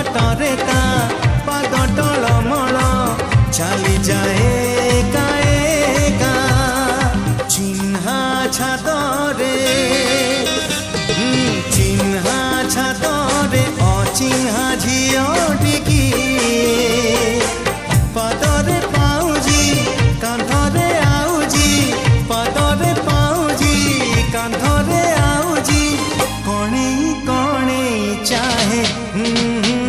ବାଟରେ ତା ପାଦ ଟଳମଳ ଚାଲି ଯାଏ ଏକା ଏକା ଚିହ୍ନା ଛାତରେ ଚିହ୍ନା ଛାତରେ ଅଚିହ୍ନା ଝିଅଟିକି